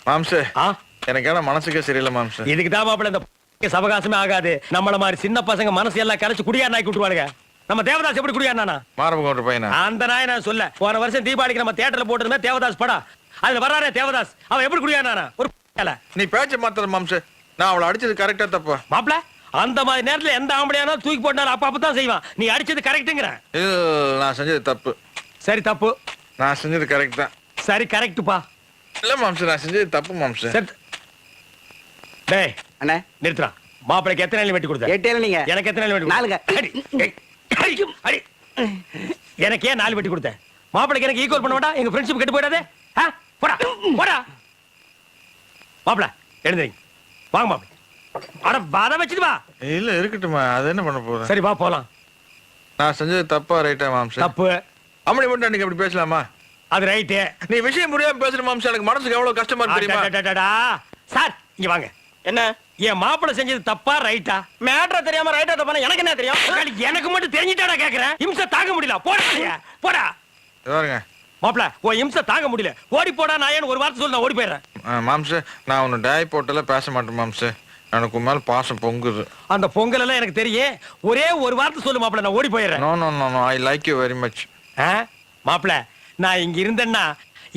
மாம்சு எனக்கு ஏன்னா மனசுக்கே சரியில்லை மாம்சு. இதுக்கு தான் மாப்பிள்ள இந்த சவகாசமே ஆகாது. நம்மள மாதிரி சின்ன பசங்க மனசு எல்லாம் கரைச்சு குடியார் நாய்க்கு விட்டுருவாங்க. நம்ம தேவதாஸ் எப்படி குடியாருனா மாரபகோன்ற பையனா? அந்த நாய் நான் சொல்ல போன வருஷம் தீபாவளிக்கு நம்ம தியேட்டர்ல போட்டுருந்தா தேவதாஸ் படம். அதுல வர்றாரே தேவதாஸ், அவன் எப்படி குடியாருனா? ஒரு நீ பேச்ச மாத்திர மாம்சு. நான் அவளை அடிச்சது கரெக்டா தப்பா? மாப்பிள்ள அந்த மாதிரி நேரத்துல எந்த ஆம்பளையானோ தூக்கி போட்டாலும் அப்ப அப்பதான் செய்வான். நீ அடிச்சது கரெக்ட்டுங்கற. நான் செஞ்சது தப்பு. சரி தப்பு. நான் செஞ்சது கரெக்ட் தான். சரி கரெக்ட்டுப்பா. இல்ல மாம்சு நான் செஞ்சது தப்பு மாம்சு. டேய் அண்ணே நிறுத்துறா. மாப்பிளைக்கு எத்தனை நாள் வெட்டி கொடுத்த? 8 நீங்க. எனக்கு எத்தனை நாள் வெட்டி? 4. எனக்கு ஏன் 4 வெட்டி கொடுத்த? மாப்பிளைக்கு எனக்கு ஈக்குவல் பண்ண வேண்டாம்? எங்க ஃப்ரெண்ட்ஷிப் கெட்டு போயிடாதே. போடா போடா. மாப்பிள எழுந்திரிங்க. வாங்க மாப்பிள. அட பாத வச்சிட்டு வா. இல்ல இருக்கட்டுமா, அது என்ன பண்ண போறேன்? சரி வா போலாம். நான் செஞ்சது தப்பா ரைட்டா மாம்சு? தப்பு. அப்படி மட்டும் அன்னைக்கு அப்படி பேசலாமா? அது ரைட்டு. நீ விஷயம் புரியாம பேசுற மாம்சு. எனக்கு மனசுக்கு எவ்வளவு கஷ்டமா இருக்கு தெரியுமா? சார் இங்க வாங்க. என்ன என் மாப்பிள செஞ்சது தப்பா ரைட்டா? மேட்ரா தெரியாம ரைட்டா தப்பான எனக்கு என்ன தெரியும்? எனக்கு மட்டும் தெரிஞ்சிட்டாடா கேக்குறேன். இம்சை தாங்க முடியல. போடா போடா. பாருங்க மாப்பிள உன் இம்சை தாங்க முடியல. ஓடி போடா நாயன்னு ஒரு வார்த்தை சொல்லி நான் ஓடி போயிடுறேன். மாம்சு நான் உன்னை டை போட்டல பேச மாட்டேன் மாம்சு. எனக்கு மேல பாசம் பொங்குது. அந்த பொங்கல் எல்லாம் எனக்கு தெரியும். ஒரே ஒரு வார்த்தை சொல்லு மாப்பிள, நான் ஓடி போயிடுறேன். No no no no, I like you very much. மாப்பிள நான் இங்க இருந்தேன்னா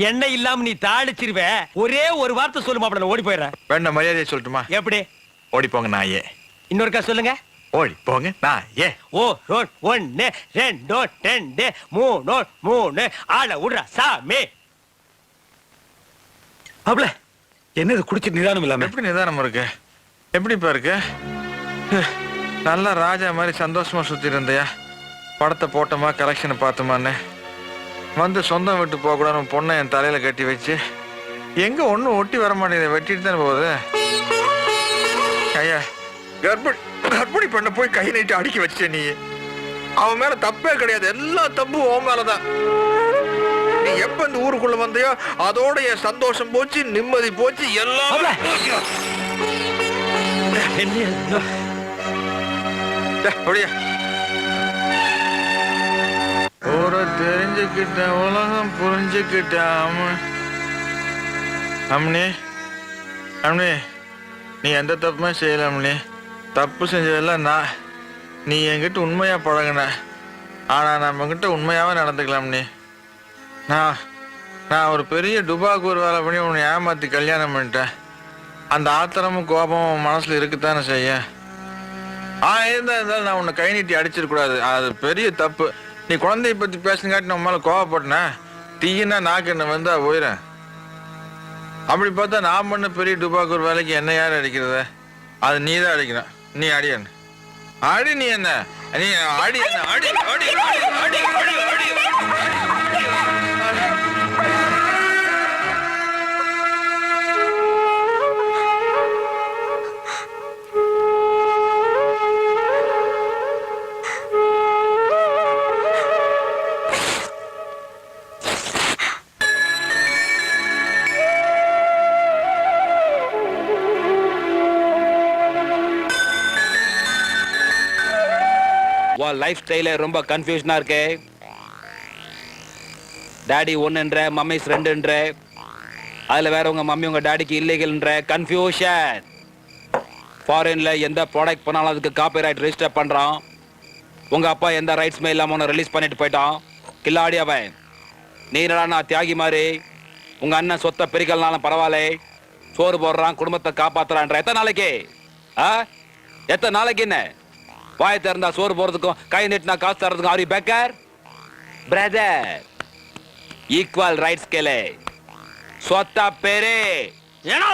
எண்ணெய் இல்லாம நீ தாளிச்சிருவ. ஒரே ஒரு வார்த்தை சொல்லு மாப்பிள, நான் ஓடி போயிடுறேன். வேண்ட மரியாதையை சொல்லட்டுமா? எப்படி? ஓடி போங்க நாயே. இன்னொருக்கா சொல்லுங்க. ஓடி போங்க நாயே. ஓ ரோட் 1 2 2 3 3 ஆள உடுறா சாமி. மாப்பிள என்னது குடிச்சு நிதானம் இல்லாம? எப்படி நிதானம் இருக்கு? எப்படிப்பா இருக்கு? நல்லா ராஜா மாதிரி சந்தோஷமா சுத்தி இருந்தியா? படத்தை போட்டோமா கலெக்ஷனை பார்த்தோமான்னு வந்து சொந்தம் விட்டு போக கூடாது பொண்ணை என் தலையில கட்டி வச்சு எங்க ஒண்ணும் ஒட்டி வர மாட்டேங்குது. வெட்டிட்டு தானே போகுது. ஐயா கர்ப்பிணி பண்ண போய் கை நீட்டி அடிக்க வச்ச நீ. அவன் மேல தப்பே கிடையாது. எல்லா தப்பும் உன் மேலதான். நீ எப்ப இந்த ஊருக்குள்ள வந்தியோ அதோட என் சந்தோஷம் போச்சு, நிம்மதி போச்சு, எல்லாம் ஒரு தெரிஞ்சுக்கிட்ட உலகம் புரிஞ்சுக்கிட்ட அம்னி அம்னி நீ எந்த தப்புமே செய்யல அம்னி. தப்பு செஞ்சதெல்லாம் நான். நீ என்கிட்ட உண்மையா பழகின. ஆனா நம்ம கிட்ட உண்மையாவே நடந்துக்கலாம். நீ நான் ஒரு பெரிய டுபாக்கு ஒரு வேலை பண்ணி உன்னை ஏமாத்தி கல்யாணம் பண்ணிட்டேன். அந்த ஆத்திரமும் கோபமும் மனசுல இருக்குத்தானே செய்ய. இருந்தாலும் நான் உன்னை கை நீட்டி அடிச்சிடக்கூடாது. அது பெரிய தப்பு. நீ குழந்தைய பத்தி பேசுனங்காட்டி நம்ம மேல கோவப்பட்டன. தீயினா நாக்கு என்ன வந்தா போயிறேன். அப்படி பார்த்தா நான் பண்ண பெரிய டுபாக்கு ஒரு வேலைக்கு என்ன யார் அடிக்கிறத? அது நீ தான் அடிக்கணும். நீ அடி என்ன அடி. நீ என்ன நீ அடி என்ன அடி அடி அடி அடி அடி. லைஃப் ஸ்டைல ரொம்ப கன்ஃபியூஷனா இருக்கு. டாடி 1 மம்மிஸ் 2 அதுல வேற உங்க மம்மி உங்க டாடிக்கு இல்லீகல்ன்ற கன்ஃபியூஷன். ஃபாரின்ல எந்த ப்ராடக்ட் பண்ணாலும் அதுக்கு காப்பிரைட் ரெஜிஸ்டர் பண்றான். உங்க அப்பா எந்த ரைட்ஸ்மே இல்லாம உன்னை ரிலீஸ் பண்ணிட்டு போயிட்டான். கில்லாடி அவன். நீ என்னடா தியாகி மாதிரி உங்க அண்ணன் சொத்தை பிரிக்கலனாலும் பரவாயில்ல சோறு போடுறான், குடும்பத்தை காப்பாத்துறான்ற. எத்தனை நாளைக்கு? எத்தனை நாளைக்கு? என்ன வாய் திறந்தா சோறு போறதுக்கும் கை நீட்டினா காசு தரதுக்கும் are you beggar? Brother equal rights கேளே. சொத்தா பேரே ஏனோ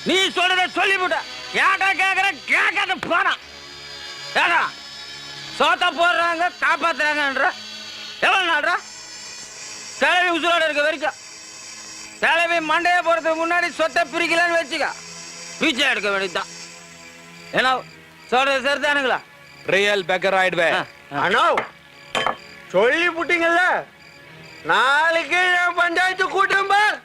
நீ சொல்றத சொல்லிவிட்ட. ஏன்டா கேக்குற? கேட்காத போனா ஏடா சோத்த போடுறாங்க காப்பாத்துறாங்கன்ற. எவ்வளவு நாள்ரா? கிளவி உசுரோட இருக்க வரைக்கும். கிளவி மண்டைய போறதுக்கு முன்னாடி சொத்தை பிரிக்கலன்னு வச்சுக்க. பீச்சை எடுக்க வேண்டியதுதான். ஏன்னா சொல்றது சரிதானுங்களா? ரியல் பேக்கர் ஆயிடுவேன். அண்ணா சொல்லி புட்டீங்கல்ல, நாளைக்கு பஞ்சாயத்து கூட்டம் பார்.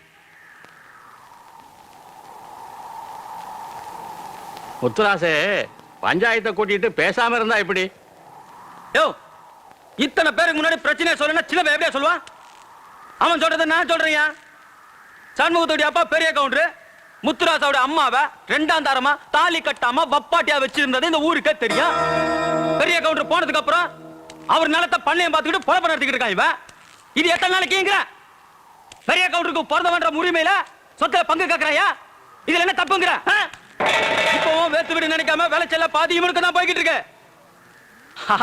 முத்துராசே பஞ்சாயத்தை கூட்டிட்டு பேசாம இருந்தா இப்படி? யோ இத்தனை பேருக்கு முன்னாடி பிரச்சனை சொல்லுன்னா சின்ன எப்படியா சொல்லுவான்? அவன் சொல்றது நான் சொல்றேன். சண்முகத்தோடைய அப்பா பெரிய கவுண்டரு முத்துராசாவோட அம்மாவை 2ஆம் தாரமா தாலி கட்டாம வப்பாட்டியா வச்சிருந்தது இந்த ஊருக்கே தெரியும். பெரிய கவுண்டர் போனதுக்கு அப்புறம் அவர் நிலத்தை பண்ணையம் பார்த்துக்கிட்டு பொழப்ப நடத்திக்கிட்டு இருக்கான் இவன். இது எத்தனை நாளைக்குங்கிற? பெரிய கவுண்டருக்கு பிறந்தவன்ற உரிமையில சொத்துல பங்கு கேட்கறாயா? இதுல என்ன தப்புங்கிற? இப்பவும் வேத்து விட நினைக்காம விளைச்சல பாதி இவனுக்கு தான் போய்கிட்டு இருக்கு.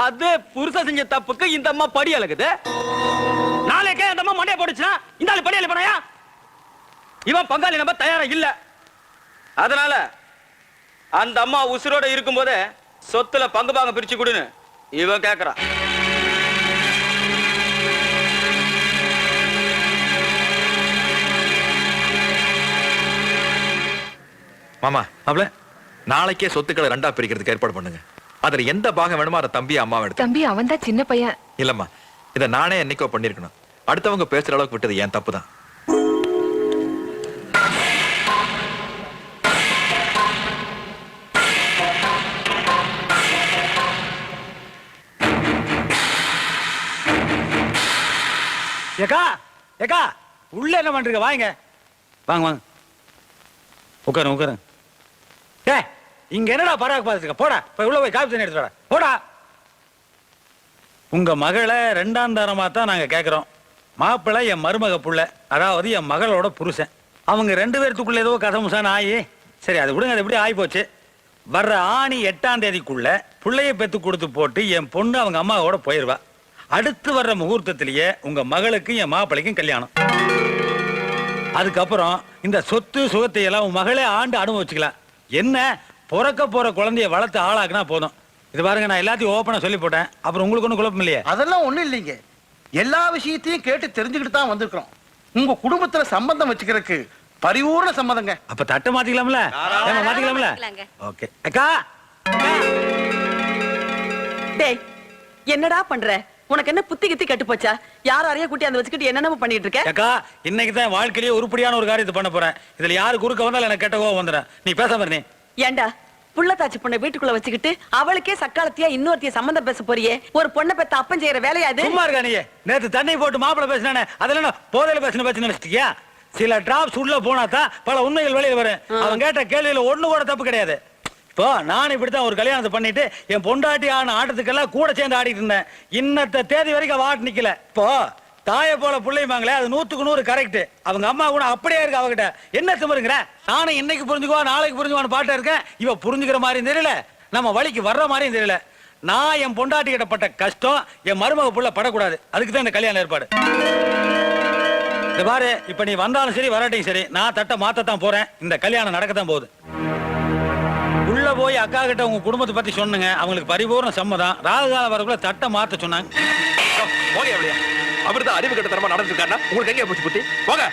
அது புருஷ செஞ்ச தப்புக்கு இந்த அம்மா படி அழகுது. நாளைக்கே அந்த அம்மா மண்டைய போடுச்சுன்னா இந்த ஆளு படி அழுப்பணையா? இவன் பங்காளி நம்ம தயாரா இல்ல. அதனால அந்த அம்மா உசுரோட இருக்கும் போதே சொத்துல பங்கு பாங்க பிரிச்சு கொடுன்னு இவன் கேக்குறான். மாமா மாப்பிள நாளைக்கே சொத்துக்களை 2ஆ பிரிக்கிறதுக்கு ஏற்பாடு பண்ணுங்க. அதுல எந்த பாகம் வேணுமோ அதை தம்பி அம்மாவை எடுத்து. தம்பி அவன் தான் சின்ன பையன். இல்லம்மா, இதை நானே என்னைக்கோ பண்ணிருக்கணும். அடுத்தவங்க பேசுற அளவுக்கு விட்டது என் தப்பு தான். ஏக்கா ஏக்கா உள்ள என்ன பண்றீங்க? வாங்க வாங்க வாங்க உட்காருங்க உட்காருங்க. ஏ இங்க என்னடா பராக்கு பார்த்துக்க? போடா போய் உள்ள போய் காப்பி தண்ணி எடுத்து வாடா. போடா. உங்க மகளை 2ஆம் தாரமா தான் நாங்க கேட்கிறோம். மாப்பிள்ளை என் மருமக புள்ள, அதாவது என் மகளோட புருஷன். அவங்க 2 பேர்த்துக்குள்ள ஏதோ கசமுசான ஆயி, சரி அது விடுங்க, அது எப்படி ஆகி போச்சு. வர்ற ஆணி 8ஆம் தேதிக்குள்ள புள்ளைய பெத்து கொடுத்து போட்டு என் பொண்ணு அவங்க அம்மாவோட போயிருவா. அடுத்து வர்ற முகூர்த்தத்திலேயே உங்க மகளுக்கும் என் மாப்பிள்ளைக்கும் கல்யாணம். அதுக்கப்புறம் இந்த சொத்து சுகத்தை எல்லாம் உன் மகளே ஆண்டு அனுபவிச்சுக்கலாம். என்ன பிறக்க போற குழந்தைய வளர்த்து ஆளாக்குனா போதும். இது பாருங்க, நான் எல்லாத்தையும் ஓப்பனா சொல்லி போட்டேன். அப்புறம் உங்களுக்கு ஒன்றும் குழப்பம் இல்லையே? அதெல்லாம் ஒண்ணும் இல்லைங்க. எல்லா விஷயத்தையும் கேட்டு தெரிஞ்சுக்கிட்டு தான் வந்திருக்கிறோம். உங்க குடும்பத்துல சம்பந்தம் வச்சுக்கிறதுக்கு பரிபூர்ண சம்மதங்க. அப்ப தட்டை மாத்திக்கலாம்ல? மாத்திக்கலாம்ல? ஓகே அக்கா. டேய் என்னடா பண்ற? உனக்கு என்ன புத்தி கித்தி கெட்டு போச்சா? யாரையும் கூட்டி அந்த வச்சுக்கிட்டு என்னென்ன பண்ணிட்டு இருக்க? அக்கா இன்னைக்கு தான் வாழ்க்கையிலேயே உருப்படியான ஒரு காரியத்தை பண்ண போறேன். இதுல யாரு குறுக்க வந்தாலும் எனக்கு கெட்ட கோவம் வந்துடும். நீ பேசாம நீ ஏண்டா புள்ளத்தாச்சி பொண்ணை வீட்டுக்குள்ள வச்சுக்கிட்டு அவளுக்கே சக்காலத்தியா இன்னொருத்திய சம்பந்தம் பேச போறியே? ஒரு பொண்ணை பெத்த அப்பன் செய்யற வேலையா இது? சும்மா இருக்கா நீ? நேத்து தண்ணி போட்டு மாப்பிள பேசினானே, அதெல்லாம் போதையில பேசின பேச்சு நினைச்சிட்டியா? சில டிராப்ஸ் உள்ள போனா தான் பல உண்மைகள் வெளியில வரும். அவன் கேட்ட கேள்வியில ஒண்ணு கூட தப்பு கிடையாது. இப்போ நான் இப்படித்தான் ஒரு கல்யாணத்தை பண்ணிட்டு என் பொண்டாட்டி ஆன ஆட்டத்துக்கெல்லாம் கூட சேர்ந்து ஆடிட்டு இருந்தேன். இன்னத்த தேதி வரைக்கும் அவ ஆட்டு நிக்கல. இப்போ தாயை போல பிள்ளைமாங்களே, அது 100க்கு 100 கரெக்ட். அவங்க அம்மா கூட அப்படியே இருக்கு அவகிட்ட. என்ன திமிருங்கிற? நானும் இன்னைக்கு புரிஞ்சுக்குவா நாளைக்கு புரிஞ்சுக்குவான்னு பாட்டா இருக்கேன். இவ புரிஞ்சுக்கிற மாதிரியும் தெரியல, நம்ம வழிக்கு வர்ற மாதிரியும் தெரியல. நான் என் பொண்டாட்டி கிட்டப்பட்ட கஷ்டம் என் மருமக புள்ள படக்கூடாது. அதுக்கு தான் இந்த கல்யாண ஏற்பாடு. இந்த பாரு, இப்ப நீ வந்தாலும் சரி வராட்டையும் சரி, நான் தட்டை மாத்தத்தான் போறேன். இந்த கல்யாணம் நடக்கத்தான் போகுது. உள்ள போய் அக்கா கிட்ட உங்க குடும்பத்தை பத்தி சொன்னுங்க. அவங்களுக்கு பரிபூர்ண சம்மதம். ராகுகாலம் வரக்குள்ள தட்டை மாத்த சொன்னாங்க. அவர்தான் அறிவு கட்ட தரமா நடந்துருக்காருன்னா உங்களுக்கு எங்க போச்சு புத்தி? போங்க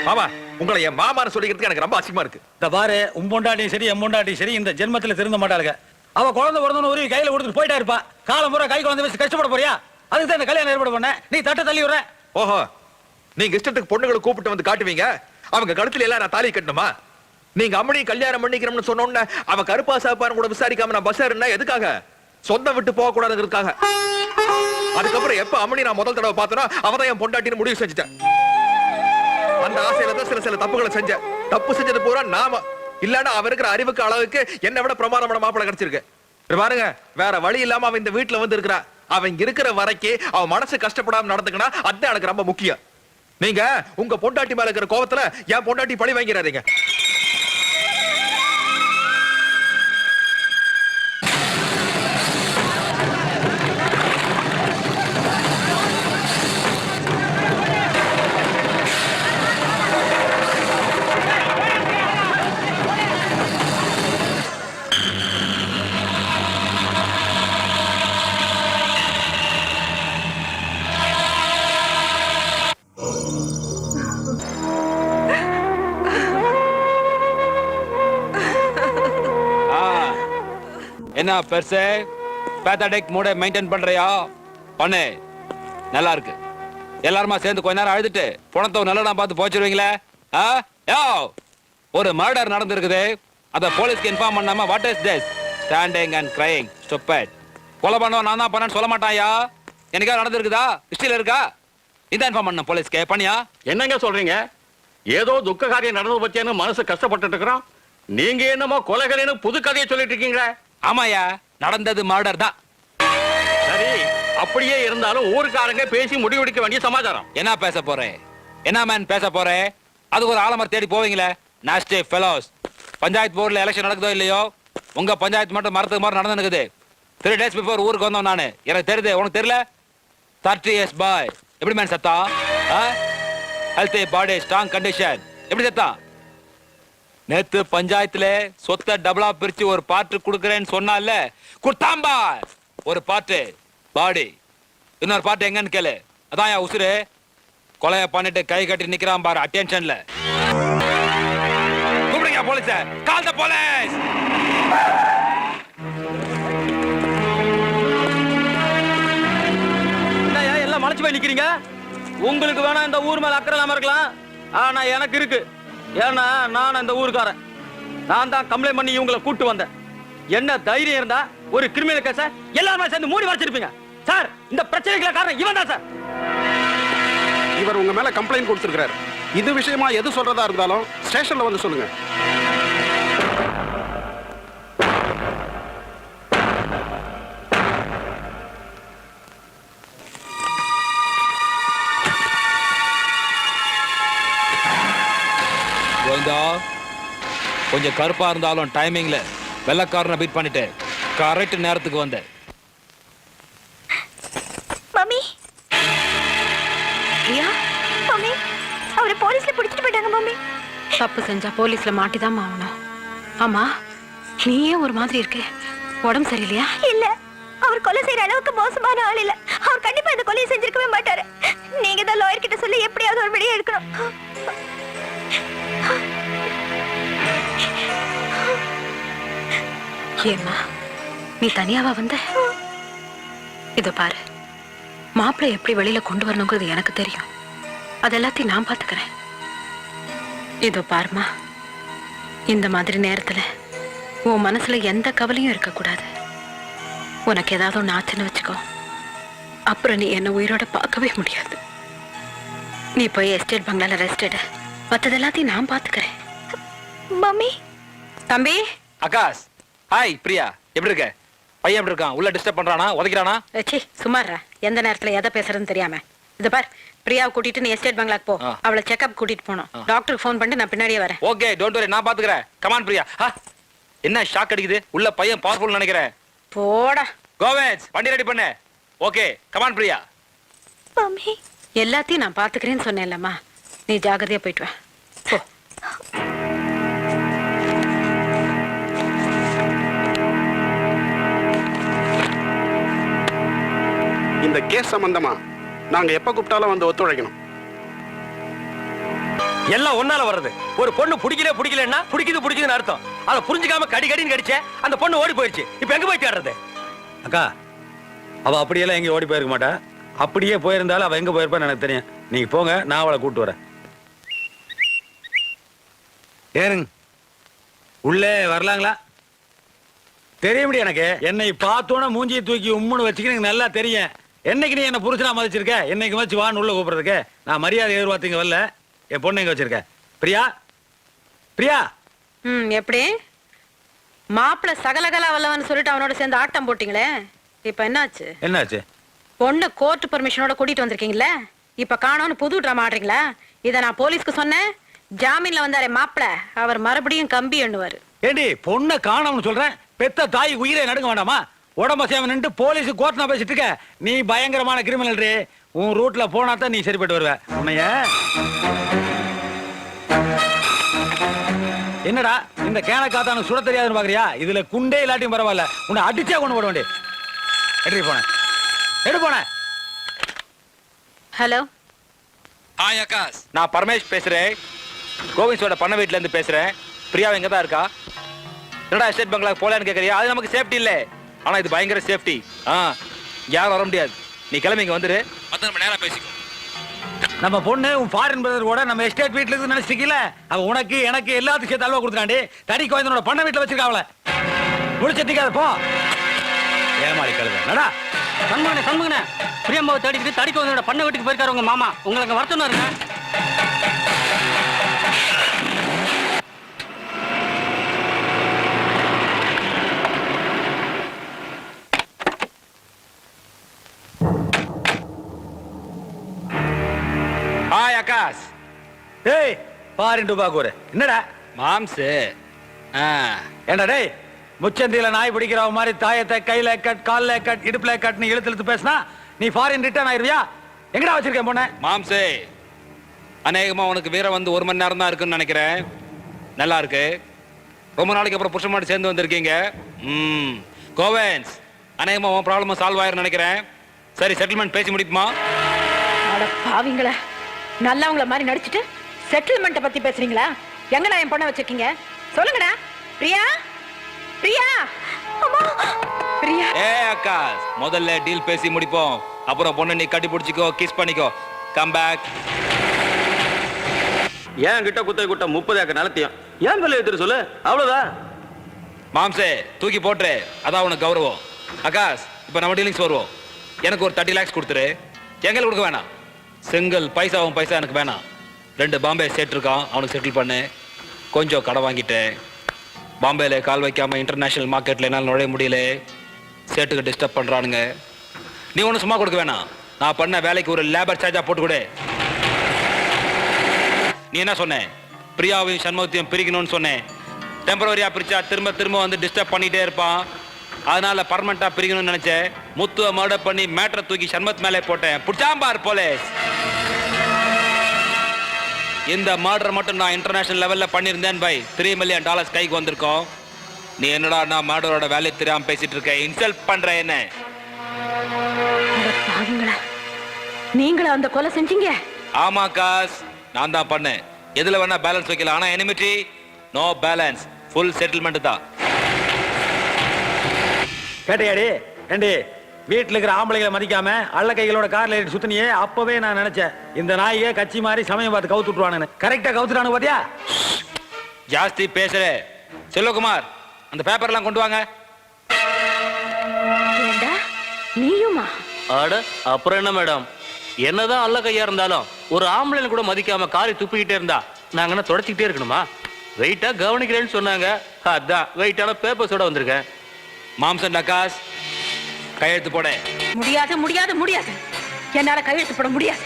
மாமா, உங்களை என் மாமான்னு சொல்லிக்கிறதுக்கு எனக்கு ரொம்ப அசிங்கமா இருக்கு. இந்த பாரு, உன் பொண்டாட்டியும் சரி என் பொண்டாட்டியும் சரி இந்த ஜென்மத்துல திருந்த மாட்டாளுங்க. அவ குழந்தை பிறந்தவன உருவி கையில கொடுத்துட்டு போயிட்டா இருப்பா. காலம் பூரா கை குழந்தை வச்சு கஷ்டப்பட போறியா? அதுக்கு தான் இந்த கல்யாணம் ஏற்பாடு பண்ண. நீ தட்டை தள்ளி விடுற. ஓஹோ, நீங்க இஷ்டத்துக்கு பொண்ணுங்களை கூப்பிட்டு வந்து காட்டுவீங்க. அவங்க கழுத்துல எல்லாம் நான் தாலி கட்டணுமா? நீங்க அம்மனி கல்யாணம் பண்ணிக்கிறோம்னு சொன்னோன்னு அவன் கருப்பா சாப்பான்னு கூட விசாரிக்காம நான் பஸ் ஏறினா எதுக்காக? சொந்தம் விட்டு போக கூடாதுங்கிறதுக்காக. அதுக்கப்புறம் எப்ப அம்மனி நான் முதல் தடவை பார்த்தனா அவதான் என் பொண்டாட்டின்னு முடிவு செஞ்சுட்டேன். அந்த ஆசையில தான் சில தப்புகளை செஞ்சேன். தப்பு செஞ்சது பூரா நாம இல்லன்னா அவ இருக்கிற அறிவுக்கு அளவுக்கு என்னை விட பிரமாதமான மாப்பிள்ளை கிடைச்சிருக்கு. பாருங்க, வேற வழி இல்லாம அவன் இந்த வீட்டுல வந்து இருக்கிறா. அவன் இருக்கிற வரைக்கும் அவன் மனசு கஷ்டப்படாம நடந்துக்கனா அதுதான் எனக்கு ரொம்ப முக்கியம். நீங்க உங்க பொண்டாட்டி மேல இருக்கிற கோவத்துல என் பொண்டாட்டி பழி வாங்கிறாதீங்க. என்ன பெருசே பேத்தடிக் மூட மெயின்டைன் பண்றியா? பண்ணு, நல்லா இருக்கு. எல்லாருமா சேர்ந்து கொஞ்ச நேரம் அழுதுட்டு பணத்தை நல்லடா பார்த்து போச்சிருவீங்களே. ஒரு மர்டர் நடந்திருக்குது. அத போலீஸ்க்கு இன்ஃபார்ம் பண்ணாம what is this standing and crying stupid. கொலை பண்ணவன் நான் தான் பண்ணேன்னு சொல்ல மாட்டாயா? எனக்கா நடந்திருக்குதா? ஹிஸ்டரியில இருக்கா? இதான் இன்ஃபார்ம் பண்ண போலீஸ்க்கு பண்ணியா? என்னங்க சொல்றீங்க? ஏதோ துக்க காரியம் நடந்து பத்தியானு மனசு கஷ்டப்பட்டு இருக்கிறோம். நீங்க என்னமோ கொலைகளேன்னு புது கதையை சொல்லிட்டு இருக்கீங்களே. ஆமாயா, நடந்தது மர்டர் தான். சரி, அப்படியே இருந்தாலும் ஊருக்காரங்க பேசி முடிவெடுக்க வேண்டிய சமாச்சாரம். என்ன பேச போறேன்? என்ன மேன் பேச போறேன்? அதுக்கு ஒரு ஆலமர் தேடி போவீங்களே, நாஸ்டி ஃபெலோஸ். பஞ்சாயத்து போர்டுல எலெக்ஷன் நடக்குதோ இல்லையோ, உங்க பஞ்சாயத்து மட்டும் மரத்துக்கு மரம் நடந்துக்குது. 3 days பிஃபோர் ஊருக்கு வந்தோம் நானு. எனக்கு தெரியுது, உனக்கு தெரியல? 30 years பாய். எப்படி மேன் சத்தா? ஹெல்த்தி பாடி, ஸ்ட்ராங் கண்டிஷன். எப்படி சத்தா? நேத்து பஞ்சாயத்துல சொத்தை டபுளா பிரிச்சு ஒரு பார்ட் குடுக்கறேன்னு சொன்னால, குடுத்தாம்பா. ஒரு பார்ட் பாடி, இன்னொரு பார்ட் எங்கன்னு கேளு. அதான் என் உசுரு. கொலைய பண்ணிட்டு கை கட்டி நிக்கிறான் பாரு அட்டென்ஷன்ல. கூப்பிடுங்க போலீஸ. கால் தி போலீஸ். என்னய்யா எல்லாம் மலைச்சு போய் நிக்கிறீங்க? உங்களுக்கு வேணா இந்த ஊர் மேல அக்கறை இல்லாம இருக்கலாம், ஆனா எனக்கு இருக்கு. ஏன்னா நான் இந்த ஊருக்காரன். நான் தான் கம்ப்ளைண்ட் பண்ணி இவங்களை கூட்டு வந்தேன். என்ன தைரியம் இருந்தா ஒரு கிரிமினல் கேஸ எல்லாருமே சேர்ந்து மூடி வச்சிருப்பீங்க. சார், இந்த பிரச்சனைக்கு காரணம் இவன் தான் சார். இவர் உங்க மேல கம்ப்ளைண்ட் கொடுத்திருக்காரு. இது விஷயமா எது சொல்றதா இருந்தாலும் ஸ்டேஷன்ல வந்து சொல்லுங்க. கொஞ்சம் கருப்பா இருந்தாலும் டைமிங்ல வெள்ளக்காரனை பீட் பண்ணிட்டு கரெக்ட் நேரத்துக்கு வந்தேன். மம்மி, பிரியா, மம்மி, அவரை போலீஸ்ல பிடிச்சிட்டு போயிட்டாங்க மம்மி. தப்பு செஞ்சா போலீஸ்ல மாட்டிதான் ஆகணும். ஆமா, நீயே ஒரு மாதிரி இருக்கே, உடம்பு சரியில்லையா? இல்ல, அவர் கொலை செய்யற அளவுக்கு மோசமான ஆள் இல்ல. அவர் கண்டிப்பா இந்த கொலையை செஞ்சிருக்கவே மாட்டாரு. நீங்க தான் லாயர் கிட்ட சொல்லி எப்படியாவது ஒரு வெளியே எடுக்கணும். ஏம்மா, நீ தனியாவா வந்த? இத பாரு, மாப்பிள்ளை எப்படி வெளியில கொண்டு வரணுங்கிறது எனக்கு தெரியும். அது எல்லாத்தையும் நான் பாத்துக்கிறேன். இதோ பாருமா, இந்த மாதிரி நேரத்துல உன் மனசுல எந்த கவலையும் இருக்கக்கூடாது. உனக்கு ஏதாவது ஒன்று ஆச்சுன்னு வச்சுக்கோ, அப்புறம் நீ என்ன உயிரோட பார்க்கவே முடியாது. நீ போய் எஸ்டேட் பங்களால ரெஸ்ட் எடு. மற்றது எல்லாத்தையும் நான் பாத்துக்கிறேன். மம்மி. தம்பி. ஆகாஷ், ஹாய். பிரியா, எப்படி இருக்க? பையன் எப்படி இருக்கான்? உள்ள டிஸ்டர்ப் பண்றானா, உதைக்கிறானா? ச்சீ, சும்மாறா. எந்த நேரத்துல எதை பேசுறதுன்னு தெரியாம. இது பார், பிரியாவை கூட்டிட்டு நீ எஸ்டேட் பங்களாக்கு போ. அவளை செக்அப் கூட்டிட்டு போனோம். டாக்டருக்கு ஃபோன் பண்ணிட்டு நான் பின்னாடியே வரேன். ஓகே, டோன்ட் வரி, நான் பாத்துக்கிறேன். கமான் பிரியா. என்ன ஷாக் அடிக்குது? உள்ள பையன் பவர்ஃபுல் நினைக்கிறேன். போடா. கோவேஜ், வண்டி ரெடி பண்ணு. Okay, come on Priya. மம்மி, எல்லாத்தையும் நான் பாத்துக்கிறேன்னு சொன்னேன்லம்மா, நீ ஜாகிரதையா போயிட்டு வா. போ. இந்த கேஸ் சம்பந்தமா நாங்க எப்ப கூப்பிட்டாலும் வந்து ஒத்துழைக்கணும். எல்லாம் ஒன்னால வர்றது. ஒரு பொண்ணு பிடிக்கலன்னா பிடிக்குதுன்னு அர்த்தம். அதை புரிஞ்சுக்காம கடின்னு கடிச்ச அந்த பொண்ணு ஓடி போயிடுச்சு. இப்ப எங்க போய் தேடுறது? அக்கா, அவ அப்படியெல்லாம் எங்க ஓடி போயிருக்க மாட்டா. அப்படியே போயிருந்தாலும் அவ எங்க போயிருப்பான்னு எனக்கு தெரியும். நீங்க போங்க, நான் அவளை கூட்டு வரேன். ஏனுங்க, உள்ளே வரலாங்களா? தெரிய முடியும் எனக்கு. என்னை பார்த்தோன்னா மூஞ்சியை தூக்கி உம்முன்னு வச்சுக்க எனக்கு நல்லா தெரியும். என்னைக்கு நீ என்ன புருஷனா மதிச்சிருக்க? என்னைக்கு வச்சு வான்னு உள்ள கூப்பிடுறதுக்கு நான் மரியாதை எதிர்பார்த்தீங்க வரல. என் பொண்ணு எங்க வச்சிருக்க? பிரியா, பிரியா. எப்படி மாப்பிள்ள சகலகலா வல்லவன்னு சொல்லிட்டு அவனோட சேர்ந்து ஆட்டம் போட்டீங்களே, இப்ப என்னாச்சு? என்னாச்சு? பொண்ணு கோர்ட் பர்மிஷனோட கூட்டிட்டு வந்திருக்கீங்களே, இப்ப காணோன்னு புது ட்ராமா ஆடுறீங்களா? இத நான் போலீஸ்க்கு சொன்னேன். ஜாமீன்ல வந்தாரே மாப்பிள்ள, அவர் மறுபடியும் கம்பி எண்ணுவாரு. ஏண்டி, பொண்ணை காணோம்னு சொல்றேன், பெத்த தாய் உயிரை நடுங்க வேண்டாமா? உடம்ப சேவ நின்று போலீஸ் கோர்ட்னா பேசிட்டு இருக்க. நீ பயங்கரமான கிரிமினல். உன் ரூட்ல போனா தான் நீ சரிப்பட்டு வருவ. உன்னைய என்னடா இந்த கேன காத்தானு சுட தெரியாதுன்னு பாக்குறியா? இதுல குண்டே இல்லாட்டியும் பரவாயில்ல, உன்னை அடிச்சா கொண்டு போட வேண்டிய. எடு போன. ஹலோ. ஹாய் ஆகாஷ், நான் பரமேஷ் பேசுறேன். கோவிந்தோட பண்ண வீட்ல இருந்து பேசுறேன். பிரியா எங்க தான் இருக்கா? என்னடா எஸ்டேட் பங்களாக்கு போலான்னு கேக்குறியா? அது நமக்கு சேஃப்டி இல்ல, ஆனா இது பயங்கர சேஃப்டி. யாரும் வர முடியாது. நீ கிளம்பி இங்க வந்துரு, மத்த நம்ம நேரா பேசிக்கோ. நம்ம பொண்ணு உன் ஃபாரின் பிரதர் கூட நம்ம எஸ்டேட் வீட்ல இருந்து நினைச்சிட்டீங்கல, அவ உனக்கு எனக்கு எல்லாத்துக்கும் சேர்த்து அல்வா கொடுத்துறாண்டி. தடி கோயந்தனோட பண்ண வீட்டுல வச்சிருக்கா. அவளை முடிச்சிட்டீங்க. போ ஏமாளி கழுத. நடா சண்முகனே, பிரியம்மாவை தேடிக்கிட்டு தடி கோயந்தனோட பண்ண வீட்டுக்கு போயிருக்காரு உங்க மாமா. உங்களுக்கு வருத்தம் இருங்க. ஃபாரின் டுபாக்கூர். என்னடா மாம்சு ஏண்டா டேய், முச்சந்தியில நாய் பிடிக்கிற மாதிரி தாயத்தை கையில கட், கால்ல கட், இடுப்புல கட் இழுத்து இழுத்து பேசினா நீ ஃபாரின் ரிட்டர்ன் ஆயிருவியா? எங்கடா வச்சிருக்கேன் பொண்ணு? மாம்சே, அநேகமா உனக்கு வீரம் வந்து 1 மணி நேரம் தான் இருக்குன்னு நினைக்கிறேன். நல்லா இருக்கு. ரொம்ப நாளைக்கு அப்புறம் புருஷன் சேர்ந்து வந்திருக்கீங்க. கோவன்ஸ், அநேகமா உன் ப்ராப்ளம் சால்வ் ஆயிரும் நினைக்கிறேன். சரி, செட்டில்மெண்ட் பேசி முடிப்புமா? அட பாவிங்களா, நல்லவங்கள மாதிரி நடிச்சிட்டு செட்டில்மெண்ட்டை பத்தி பேசுறீங்களா? எங்கடா என் பொண்ணை வச்சிருக்கீங்க? சொல்லுங்கடா. பிரியா, பிரியா, அம்மா, பிரியா. அக்கா, முதல்ல டீல் பேசி முடிப்போம். அப்புறம் பொண்ணு நீ கட்டி பிடிச்சிக்கோ, கிஸ் பண்ணிக்கோ. Come back. ஏன் கிட்ட குத்த குட்ட 30 ஏக்கர் நிலத்தையும் ஏன் பிள்ளை எடுத்துட்டு சொல்லு, அவ்வளவுதான். மாம்சே, தூக்கி போட்டுரு. அதான் உனக்கு கௌரவம். அக்காஸ், இப்ப நம்ம டீலிங்ஸ் வருவோம். எனக்கு ஒரு 30 lakhs கொடுத்துரு. எங்களுக்கு கொடுக்க வேணாம். சிங்கிள் பைசாவும் பைசா எனக்கு வேணாம். 2 பாம்பே செட் இருக்கான், அவனுக்கு செட்டில் பண்ணு. கொஞ்சம் கடை வாங்கிட்டேன். பாம்பேல கால் வைக்காம இன்டர்நேஷனல் மார்க்கெட்ல என்னால் நுழைய முடியல. சேட்டுக்கு டிஸ்டர்ப் பண்றானுங்க. நீ ஒன்றும் சும்மா கொடுக்க வேணாம். நான் பண்ண வேலைக்கு ஒரு லேபர் சார்ஜா போட்டு கொடு. நீ என்ன சொன்ன? பிரியாவையும் சண்முகத்தையும் பிரிக்கணும்னு சொன்னேன். டெம்பரரியா பிரிச்சா திரும்ப திரும்ப வந்து டிஸ்டர்ப் பண்ணிட்டே இருப்பான். அதனால பர்மனண்டா பிரிக்கணும்னு நினைச்சேன். முத்துவ மர்டர் பண்ணி மேட்டரை தூக்கி சண்முகத் மேலே போட்டேன். புடிச்சாம்பார் போலீஸ். இந்த மர்டர் மட்டும் நான் இன்டர்நேஷனல் லெவல்ல பண்ணியிருந்தேன் பை $3 million கைக்கு வந்திருக்கோம். நீ என்னடா நான் மர்டரோட வேலையை தெரியாம பேசிட்டு இருக்க? இன்சல்ட் பண்ற என்ன? நீங்களா அந்த கொலை செஞ்சீங்க? ஆமா காஸ், நான் தான் பண்ணேன். எதுல வேணா பேலன்ஸ் வைக்கலாம், ஆனா enmity no balance. Full settlement தான். கேட்டையாடி ஏண்டி, வீட்டுல இருக்கிற ஆம்பளைகளை மதிக்காம அள்ள கைகளோட கார்ல ஏறி சுத்தினியே. அப்பவே நான் நினைச்சேன் இந்த நாயே கட்சி மாதிரி சமயம் பார்த்து கவுத்து விட்டுருவானு. கரெக்டா கவுத்துட்டானு பாத்தியா? ஜாஸ்தி பேசுற. செல்வகுமார், அந்த பேப்பர் எல்லாம் கொண்டு வாங்க. நீயுமா? அட, அப்புறம் என்ன மேடம், என்னதான் அல்ல கையா இருந்தாலும் ஒரு ஆம்பளை கூட மதிக்காம காரி துப்பிக்கிட்டே இருந்தா நாங்க என்ன தொடச்சிக்கிட்டே இருக்கணுமா? வெயிட்டா கவனிக்கிறேன்னு சொன்னாங்க, அதான் வெயிட்டான பேப்பர்ஸோட வந்திருக்கேன். மாம்சன் டக்காஸ், கையெழுத்து போட. முடியாது முடியாது முடியாது, என்னால கையெழுத்து போட முடியாது.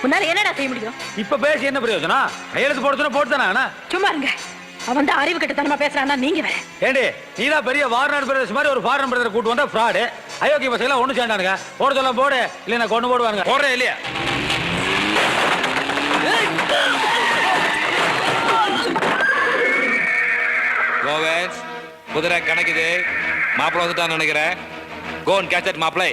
உன்னால என்னடா செய்ய முடியும்? இப்ப பேசி என்ன பிரயோஜனம்? கையெழுத்து போடுறதுனா போட்டுதானா? சும்மா இருங்க. அவன் தான் அறிவு கட்டத்தனமா பேசுறான்னா நீங்க வேற. ஏண்டி, நீதான் பெரிய வார்னர் பிரதர்ஸ் மாதிரி ஒரு ஃபாரின் பிரதர் கூட்டு வந்தா ஃப்ராடு. அயோக்கிய பசங்க ஒண்ணு சேர்ந்தானுங்க. போட சொல்ல போடு, இல்ல கொண்டு போடுவாங்க. போடுறேன் இல்லையா? கோவன்ஸ், குதிரை கணக்குது. மாப்பிள வந்துட்டான்னு நினைக்கிறேன். கோன் கேட்ச் மாப்பிளை.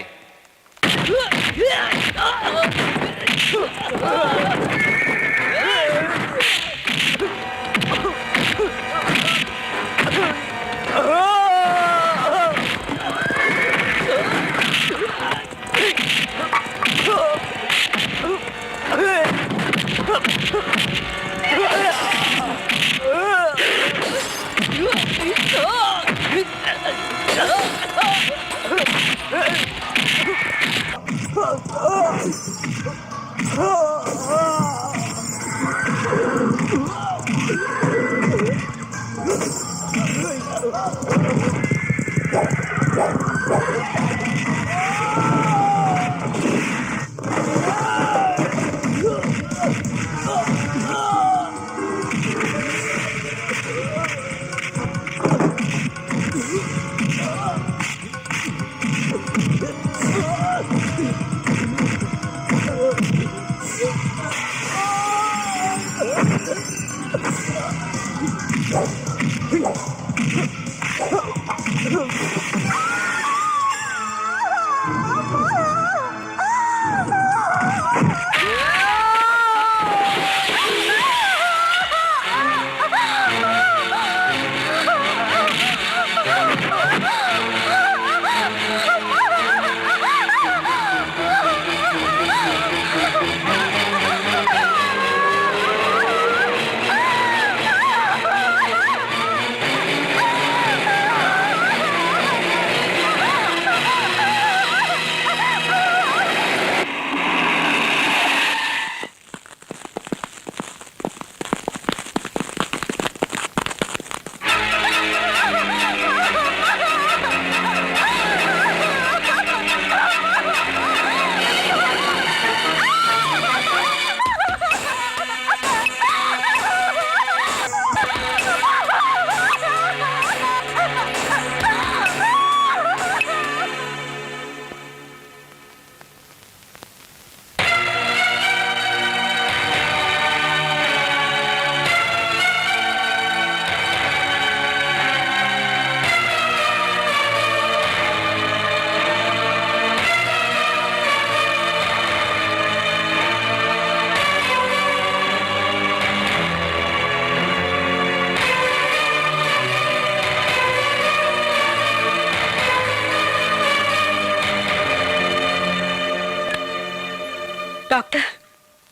டாக்டர்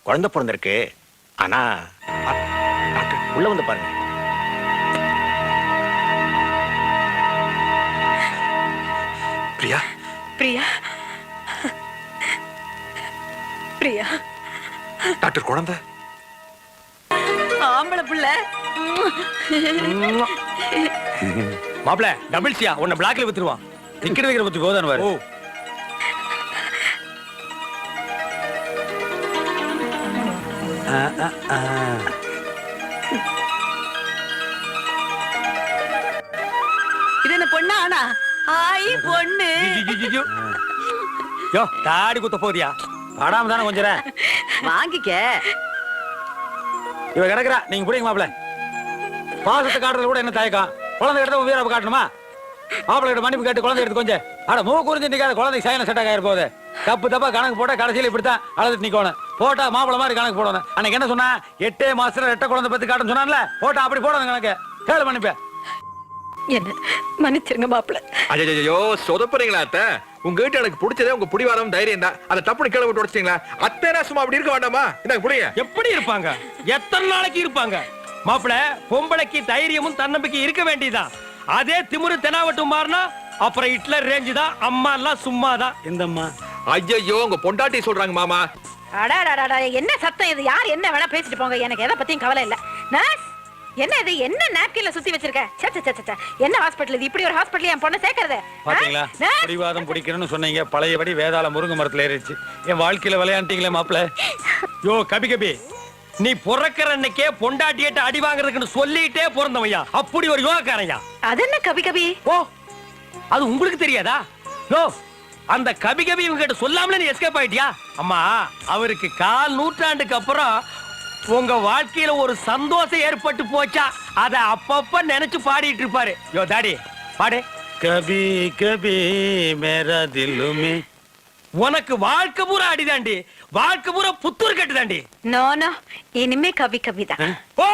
குழந்தை பிறந்திருக்கு. ஆனா டாக்டர் உள்ள வந்து பாருங்க. பிரியா பிரியா பிரியா டாக்டர் குழந்தை ஆம்பளை பிள்ளை. மாப்பிள டபுள் சியா உன்னை பிளாக்ல வித்துருவான். டிக்கெட் வைக்கிற பத்தி கோதான் வர. இது என்ன பொண்ணா ஆனா? ஆய் பொண்ணு. யோ தாடி குத்த போதியா? படாம தானே கொஞ்சம் வாங்கிக்க. இவ கிடக்குறா, நீங்க புடிங்க மாப்பிள. பாசத்தை காட்டுறது கூட என்ன தயக்கம்? குழந்தை எடுத்த வீர காட்டணுமா? மாப்பிள கிட்ட மன்னிப்பு கேட்டு குழந்தை எடுத்து கொஞ்சம் அட மூ குறிஞ்சு நிக்காத. குழந்தைக்கு சைன செட் ஆகிற போகுது. தப்பு தப்பா கணக்கு போட்டா கடைசியில் இப்படித்தான் அழுதுட்டு நிக்கணும். போட்டா மாப்பிள மாதிரி கணக்கு போடணும். அன்னைக்கு என்ன சொன்னா? 8 மாசத்துல 8 குழந்தை பத்தி காட்டுன்னு சொன்னான்ல, போட்டா அப்படி போடணும் கணக்கு. கேளு மன்னிப்ப. என்ன மன்னிச்சிருங்க மாப்பிள்ள. ஐயோ சொதப்புறீங்களா அத்தை? உங்ககிட்ட எனக்கு பிடிச்சதே உங்க பிடிவாதம் தைரியம் தான். அதை தப்புன்னு கீழே விட்டு உடச்சிட்டீங்களா? அத்தை சும்மா அப்படி இருக்க வேண்டாமா? இந்தாங்க புடிங்க. எப்படி இருப்பாங்க? எத்தனை நாளைக்கு இருப்பாங்க? மாப்பிள பொம்பளைக்கு தைரியமும் தன்னம்பிக்கை இருக்க வேண்டியதான். அதே திமிரு தெனாவட்டும் மாறினா அப்புறம் ஹிட்லர் ரேஞ்சு தான். அம்மா எல்லாம் சும்மா தான். இந்த அம்மா ஐயோ உங்க பொண்டாட்டி சொல்றாங்க மாமா. அடாடாடா, என்ன சத்தம் இது? யார் என்ன வேணா பேசிட்டு போங்க, எனக்கு எதை பத்தியும் கவலை இல்ல. நர்ஸ், என்ன இது? என்ன நாப்கின்ல சுத்தி வச்சிருக்க? சச்ச என்ன ஹாஸ்பிடல் இது? இப்படி ஒரு ஹாஸ்பிடல் என் பொண்ணை சேர்க்கறது? பாத்தீங்களா? பிடிவாதம் பிடிக்கணும்னு சொன்னீங்க, பழையபடி வேதாள முருங்கை மரத்துல ஏறிடுச்சு. என் வாழ்க்கையில விளையாண்டீங்களே மாப்பிள. யோ கபி கபி, நீ பிறக்கிற அன்னைக்கே பொண்டாட்டியிட்ட அடி வாங்குறதுக்குன்னு சொல்லிட்டே பிறந்தவையா? அப்படி ஒரு யோகக்காரையா? அது என்ன கபி கபி? ஓ, அது உங்களுக்கு தெரியாதா? யோ, அந்த கபி கபி இவங்க கிட்ட சொல்லாமல நீ எஸ்கேப் ஆயிட்டியா? அம்மா, அவருக்கு 1/4 நூற்றாண்டுக்கு அப்புறம் உங்க வாழ்க்கையில ஒரு சந்தோஷம் ஏற்பட்டு போச்சா, அத அப்பப்ப நினைச்சு பாடிட்டு இருப்பாரு. யோ டாடி பாடு. கபி கபி மேரா தில்லுமே. உனக்கு வாழ்க்கை பூரா அடிதாண்டி, வாழ்க்கை பூரா புத்தூர் கட்டுதாண்டி. நோ நோ, இனிமே கவி கவிதான். ஓ